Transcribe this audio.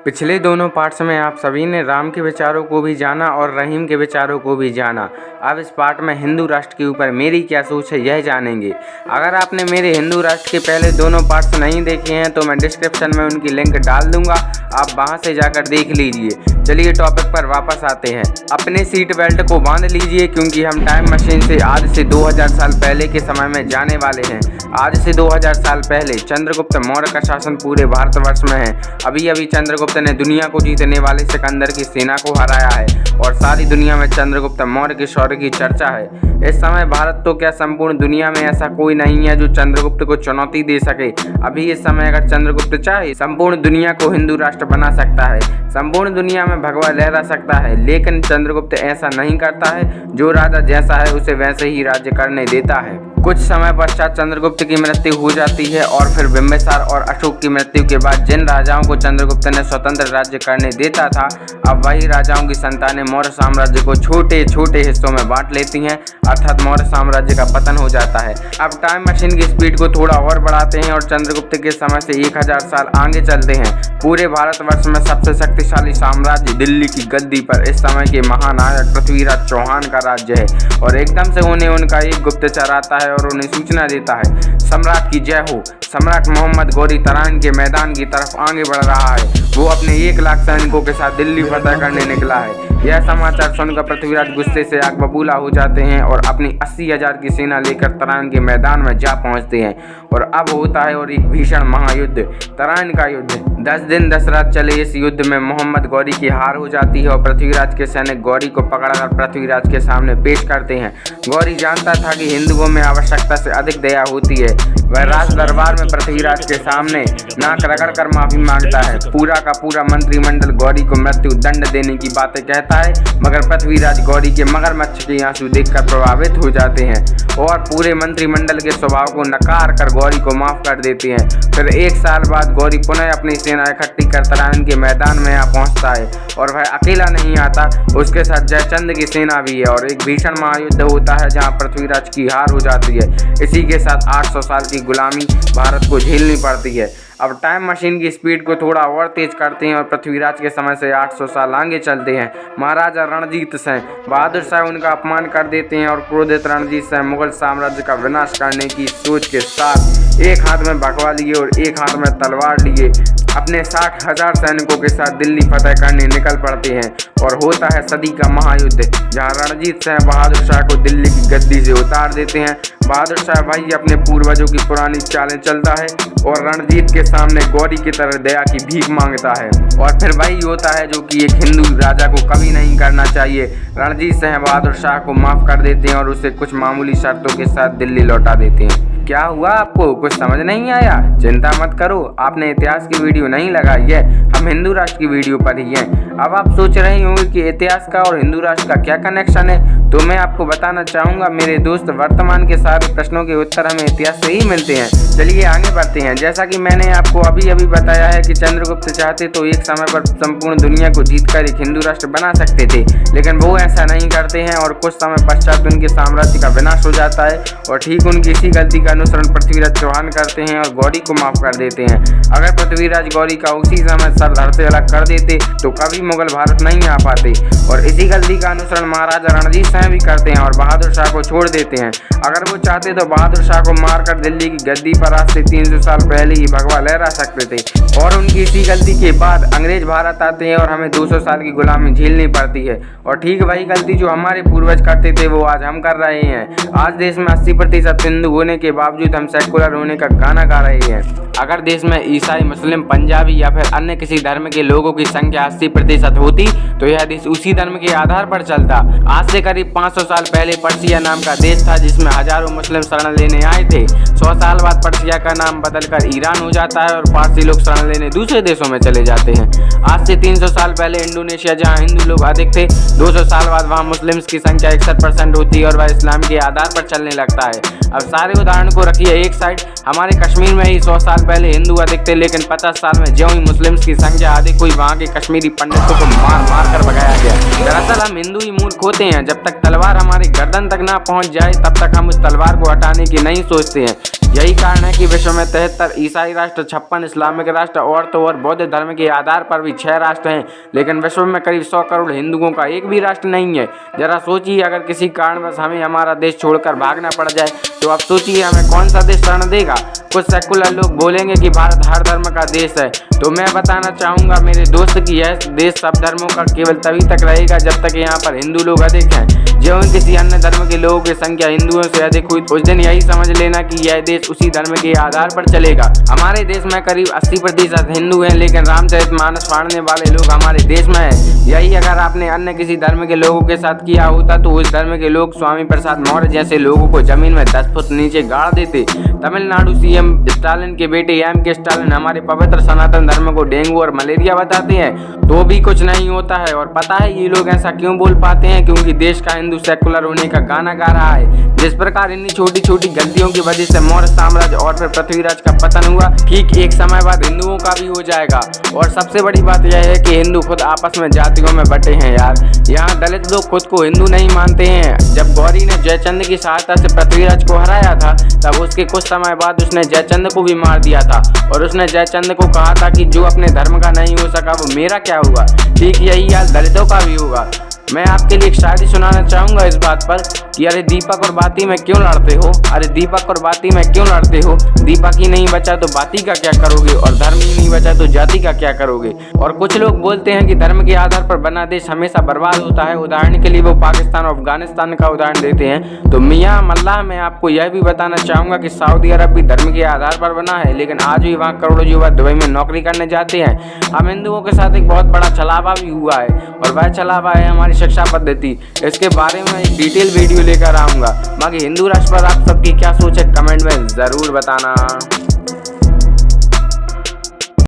पिछले दोनों पार्ट्स में आप सभी ने राम के विचारों को भी जाना और रहीम के विचारों को भी जाना। अब इस पार्ट में हिंदू राष्ट्र के ऊपर मेरी क्या सोच है यह जानेंगे। अगर आपने मेरे हिंदू राष्ट्र के पहले दोनों पार्ट्स नहीं देखे हैं तो मैं डिस्क्रिप्शन में उनकी लिंक डाल दूंगा, आप वहां से जाकर देख लीजिए। चलिए टॉपिक पर वापस आते हैं। अपने सीट बेल्ट को बांध लीजिए क्योंकि हम टाइम मशीन से आज से 2000 साल पहले के समय में जाने वाले हैं। आज से 2000 साल पहले चंद्रगुप्त मौर्य का शासन पूरे भारतवर्ष में है। अभी अभी चंद्रगुप्त ने दुनिया को जीतने वाले सिकंदर की सेना को हराया है और सारी दुनिया में चंद्रगुप्त मौर्य के शौर्य की चर्चा है। इस समय भारत तो क्या संपूर्ण दुनिया में ऐसा कोई नहीं है जो चंद्रगुप्त को चुनौती दे सके। अभी इस समय अगर चंद्रगुप्त चाहे संपूर्ण दुनिया को हिंदू राष्ट्र बना सकता है, संपूर्ण दुनिया में भगवा लहरा सकता है, लेकिन चंद्रगुप्त ऐसा नहीं करता है। जो राजा जैसा है उसे वैसे ही राज्य करने देता है। कुछ समय पश्चात चंद्रगुप्त की मृत्यु हो जाती है और फिर बिंबिसार और अशोक की मृत्यु के बाद जिन राजाओं को चंद्रगुप्त ने स्वतंत्र राज्य करने देता था, अब वही राजाओं की संतानें मौर्य साम्राज्य को छोटे छोटे हिस्सों में बांट लेती हैं, अर्थात मौर्य साम्राज्य का पतन हो जाता है। अब टाइम मशीन की स्पीड को थोड़ा और बढ़ाते हैं और चंद्रगुप्त के समय से 1000 साल आगे चलते हैं। पूरे भारतवर्ष में सबसे शक्तिशाली साम्राज्य दिल्ली की गद्दी पर इस समय के महानायक पृथ्वीराज चौहान का राज्य है और एकदम से उन्हें उनका एक गुप्तचर आता है और उन्हें सूचना देता है, सम्राट की जय हो। सम्राट मोहम्मद गौरी तराइन के मैदान की तरफ आगे बढ़ रहा है। वो अपने 1 लाख सैनिकों के साथ दिल्ली फतह करने निकला है। यह समाचार सुनकर पृथ्वीराज गुस्से से आग बबूला हो जाते हैं और अपनी 80,000 की सेना लेकर तराइन के मैदान में जा पहुंचते हैं और अब होता है और एक भीषण महायुद्ध, तराइन का युद्ध। 10 दिन 10 रात चले इस युद्ध में मोहम्मद गौरी की हार हो जाती है और पृथ्वीराज के सैनिक गौरी को पकड़कर पृथ्वीराज के सामने पेश करते हैं। गौरी जानता था कि हिंदुओं में आवश्यकता से अधिक दया होती है। वह राज दरबार में पृथ्वीराज के सामने नाक रगड़ कर माफी मांगता है। पूरा का पूरा मंत्रिमंडल गौरी को मृत्यु दंड देने की बातें कहता है, मगर पृथ्वीराज गौरी के मगरमच्छ के आंसू देखकर प्रभावित हो जाते हैं और पूरे मंत्रिमंडल के स्वभाव को नकार कर गौरी को माफ कर देते हैं। फिर 1 साल बाद गौरी पुनः अपनी सेना इकट्ठी कर तराइन के मैदान में पहुंचता है और वह अकेला नहीं आता, उसके साथ जयचंद की सेना भी है और एक भीषण महायुद्ध होता है जहां पृथ्वीराज की हार हो जाती है। इसी के साथ 800 साल की गुलामी भारत को झेलनी पड़ती है। अब टाइम मशीन की स्पीड को थोड़ा और तेज करते हैं और पृथ्वीराज के समय से 800 साल आगे चलते हैं। महाराजा रणजीत सिंह बहादुर शाह उनका अपमान कर देते हैं और क्रोधित रणजीत सिंह मुगल साम्राज्य का विनाश करने की सोच के साथ एक हाथ में भगवा लिए और एक हाथ में तलवार लिए अपने 60,000 सैनिकों के साथ दिल्ली फतह करने निकल पड़ते हैं और होता है सदी का महायुद्ध, जहां रणजीत सिंह बहादुर शाह को दिल्ली की गद्दी से उतार देते हैं। बहादुर शाह भाई अपने पूर्वजों की पुरानी चालें चलता है और रणजीत के सामने गौरी की तरह दया की भीख मांगता है और फिर वही होता है जो कि एक हिंदू राजा को कभी नहीं करना चाहिए। रणजीत सिंह बहादुर शाह को माफ कर देते हैं और उसे कुछ मामूली शर्तों के साथ दिल्ली लौटा देते हैं। क्या हुआ, आपको कुछ समझ नहीं आया? चिंता मत करो, आपने इतिहास की वीडियो नहीं लगाई है, हम हिंदू राष्ट्र की वीडियो पर ही हैं। अब आप सोच रहे होंगे कि इतिहास का और हिंदू राष्ट्र का क्या कनेक्शन है, तो मैं आपको बताना चाहूँगा मेरे दोस्त, वर्तमान के सारे प्रश्नों के उत्तर हमें इतिहास से ही मिलते हैं। चलिए आगे बढ़ते हैं। जैसा कि मैंने आपको अभी अभी बताया है कि चंद्रगुप्त चाहते तो एक समय पर संपूर्ण दुनिया को जीतकर एक हिंदू राष्ट्र बना सकते थे, लेकिन वो ऐसा नहीं करते हैं और कुछ समय पश्चात उनके साम्राज्य का विनाश हो जाता है और ठीक उनकी इसी गलती का अनुसरण पृथ्वीराज चौहान करते हैं और गौरी को माफ कर देते हैं। अगर पृथ्वीराज गौरी का उसी समय सर धड़ से अलग कर देते तो कभी मुगल भारत नहीं आ पाते और इसी गलती का अनुसरण महाराजा रणजीत सिंह भी करते हैं और बहादुर शाह को छोड़ देते हैं। अगर वो चाहते तो बहादुर शाह को मारकर दिल्ली की गद्दी पर आज से 300 साल पहले ही भगवा लहरा सकते थे और उनकी इसी गलती के बाद अंग्रेज भारत आते हैं और हमें 200 साल की गुलामी झेलनी पड़ती है और ठीक वही गलती जो हमारे पूर्वज करते थे वो आज हम कर रहे हैं। आज देश में 80% हिंदू होने के बावजूद हम सेकुलर होने का गाना गा रहे हैं। अगर देश में ईसाई, मुस्लिम, पंजाबी या फिर अन्य किसी धर्म के लोगों की संख्या 80% होती तो यह देश उसी धर्म के आधार पर चलता। आज से करीब 500 साल पहले पर्सिया नाम का देश था जिसमें हजारों मुस्लिम शरण लेने आए थे। 100 साल बाद पर्सिया का नाम बदलकर ईरान हो जाता है और पारसी लोग शरण लेने दूसरे देशों में चले जाते हैं। आज से 300 साल पहले इंडोनेशिया, जहां हिंदू लोग अधिक थे, 200 साल बाद वहां मुस्लिम्स की संख्या 61% होती है और वह इस्लाम के आधार पर चलने लगता है। अब सारे उदाहरण को रखिए एक साइड, हमारे कश्मीर में ही 100 साल पहले हिंदू अधिक थे, लेकिन 50 साल में ज्यों ही मुस्लिम्स की संख्या अधिक हुई वहाँ के कश्मीरी पंडितों को मार मार कर भगाया गया। दरअसल हम हिंदू ही मूर्ख होते हैं, जब तक तलवार हमारी गर्दन तक ना पहुँच जाए तब तक हम उस तलवार को हटाने की नहीं सोचते हैं। यही कारण है कि विश्व में 73 ईसाई राष्ट्र, 56 इस्लामिक राष्ट्र और तो और बौद्ध धर्म के आधार पर भी 6 राष्ट्र हैं, लेकिन विश्व में करीब 100 करोड़ हिंदुओं का एक भी राष्ट्र नहीं है। जरा सोचिए, अगर किसी कारणवश हमें हमारा देश छोड़कर भागना पड़ जाए तो अब सोचिए हमें कौन सा देश शरण देगा। कुछ सेकुलर लोग बोलेंगे कि भारत हर धर्म का देश है, तो मैं बताना चाहूँगा मेरे दोस्त कि यह देश सब धर्मों का केवल तभी तक रहेगा जब तक यहाँ पर हिंदू लोग अधिक हैं। जब किसी अन्य धर्म के लोगों की संख्या हिंदुओं से अधिक हुई उस दिन यही समझ लेना कि यह देश उसी धर्म के आधार पर चलेगा। हमारे देश में करीब 80% हिंदू हैं, लेकिन रामचरितमानस पढ़ने वाले लोग हमारे देश में हैं। यही अगर आपने अन्य किसी धर्म के लोगों के साथ किया होता तो उस धर्म के लोग स्वामी प्रसाद मौर्य जैसे लोगों को जमीन में 10 फुट नीचे गाड़ देते। तमिलनाडु सीएम स्टालिन के बेटे एम.के. स्टालिन हमारे पवित्र सनातन धर्म को डेंगू और मलेरिया बताते हैं, तो भी कुछ नहीं होता है। और पता है ये लोग ऐसा क्यों बोल पाते हैं? क्योंकि देश का हिंदू सेकुलर होने का गाना गा रहा है। जिस प्रकार इन्हीं छोटी छोटी गलतियों की वजह से मौर्य साम्राज्य और फिर पृथ्वीराज का पतन हुआ, ठीक एक समय बाद हिंदुओं का भी हो जाएगा। और सबसे बड़ी बात यह है कि हिंदू खुद आपस में जातियों में बटे हैं यार। यहाँ दलित लोग खुद को हिंदू नहीं मानते हैं। जब गौरी ने जयचंद की सहायता से पृथ्वीराज को हराया था तब उसके कुछ समय बाद उसने जयचंद को भी मार दिया था और उसने जयचंद को कहा था कि जो अपने धर्म का नहीं हो सका वो मेरा क्या हुआ। ठीक यही हाल दलितों का भी होगा। मैं आपके लिए एक शायरी सुनाना चाहूँगा इस बात पर कि अरे दीपक और बाती में क्यों लड़ते हो, अरे दीपक और बाती में क्यों लड़ते हो। दीपक ही नहीं बचा तो बाती का क्या करोगे, और धर्म ही नहीं बचा तो जाति का क्या करोगे। और कुछ लोग बोलते हैं कि धर्म के आधार पर बना देश हमेशा बर्बाद होता है। उदाहरण के लिए वो पाकिस्तान और अफगानिस्तान का उदाहरण देते हैं। तो मियाँ मल्लाह, मैं आपको यह भी बताना चाहूँगा कि सऊदी अरब भी धर्म के आधार पर बना है, लेकिन आज भी वहाँ करोड़ों युवा दुबई में नौकरी करने जाते हैं। हम हिंदुओं के साथ एक बहुत बड़ा छलावा भी हुआ है और वह छलावा है हमारी शिक्षा पद्धति। इसके बारे में एक डिटेल वीडियो लेकर आऊँगा। बाकी हिंदू राष्ट्र पर आप सबकी क्या सोच है कमेंट में ज़रूर बताना।